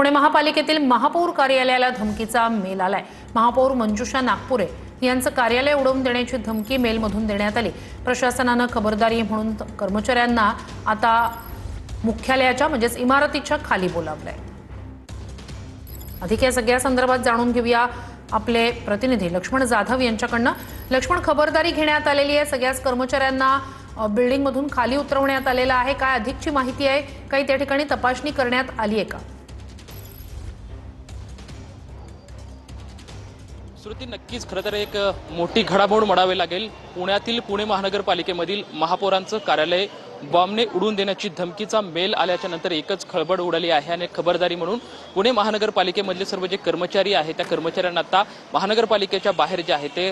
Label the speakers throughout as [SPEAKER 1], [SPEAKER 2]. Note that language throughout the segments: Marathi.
[SPEAKER 1] पुणे महापालिकेतील महापौर कार्यालयाला धमकीचा मेल आलाय। महापौर मंजुषा नागपुरे यांचं कार्यालय उडवून देण्याची धमकी मेलमधून देण्यात आली। प्रशासनानं खबरदारी म्हणून कर्मचाऱ्यांना आता मुख्यालयाच्या म्हणजेच इमारतीच्या खाली बोलावलंय। अधिक या सगळ्या संदर्भात जाणून घेऊया आपले प्रतिनिधी लक्ष्मण जाधव यांच्याकडनं। लक्ष्मण, खबरदारी घेण्यात आलेली आहे, सगळ्याच कर्मचाऱ्यांना बिल्डिंग मधून खाली उतरवण्यात आलेलं आहे। काय अधिकची माहिती आहे? काही त्या ठिकाणी तपासणी करण्यात आली आहे का?
[SPEAKER 2] श्रुती, नक्कीच खरं तर एक मोठी घडामोड म्हणावी लागेल। पुण्यातील पुणे महानगरपालिकेमधील महापौरांचं कार्यालय बॉम्बने उडवून देण्याची धमकीचा मेल आल्याच्या नंतर एकच खळबळ उडाली आहे आणि खबरदारी म्हणून पुणे महानगरपालिकेमधले सर्व जे कर्मचारी आहेत त्या कर्मचाऱ्यांना आता महानगरपालिकेच्या बाहेर जे आहे ते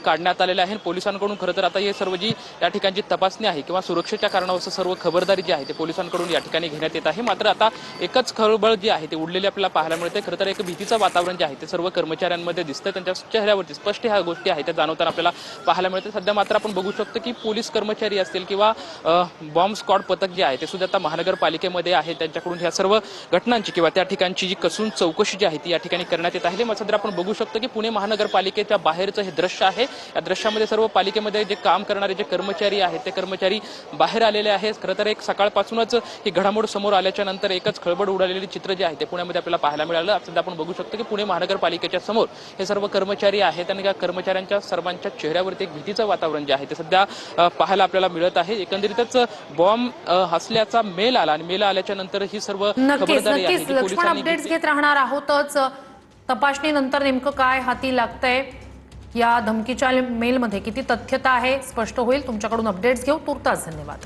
[SPEAKER 2] काढण्यात आलेले आहे। पोलिसांकडून खरं तर आता हे सर्व जी या ठिकाणची तपासणी आहे किंवा सुरक्षेच्या कारणावरून सर्व खबरदारी जी आहे ते पोलिसांकडून या ठिकाणी घेण्यात येत आहे। मात्र आता एकच खळबळ जी आहे ते उडलेली आपल्याला पाहायला मिळते। खरं तर एक भीतीचं वातावरण जे आहे ते सर्व कर्मचाऱ्यांमध्ये दिसतं, त्यांच्या चेहऱ्यावरती स्पष्ट ह्या गोष्टी आहेत त्या जाणवताना आपल्याला पाहायला मिळते। सध्या मात्र आपण बघू शकतो की पोलीस कर्मचारी असतील किंवा बॉम्ब स्क्वॉड पथक जे आहे ते सुद्धा आता महानगरपालिकेमध्ये आहे। त्यांच्याकडून ह्या सर्व घटनांची किंवा त्या ठिकाणची जी कसून चौकशी जी आहे ती या ठिकाणी करण्यात येत आहे। मग सध्या आपण बघू शकतो की पुणे महानगरपालिकेच्या बाहेरचं हे दृश्य आहे। या दृश्यामध्ये सर्व पालिकेमध्ये जे काम करणारे जे कर्मचारी आहेत ते कर्मचारी बाहेर आलेले आहेत। खरं तर एक सकाळपासूनच ही घडामोड समोर आल्याच्या नंतर एकच खळबळ उडालेली चित्र जे आहे ते पुण्यामध्ये आपल्याला पाहायला मिळालं। सध्या आपण बघू शकतो की पुणे महानगरपालिकेच्या समोर हे सर्व कर्मचारी आहेत आणि या कर्मचाऱ्यांच्या सर्वांच्या चेहऱ्यावरती एक भीतीचं वातावरण जे आहे ते सध्या पाहायला आपल्याला मिळत आहे। एकंदरीतच बॉम्ब हसल्याचा मेल आला आणि मेल आल्याच्या नंतर ही सर्व खबरदारी आहे ती
[SPEAKER 1] पोलिसांनी अपडेट्स घेत राहणार आहोतच। तपासणीनंतर नेमकं काय हाती लागतंय, या धमकीच्या मेलमध्ये किती तथ्यता आहे स्पष्ट होईल। तुमच्याकडून अपडेट्स घेऊ। तुर्तास धन्यवाद।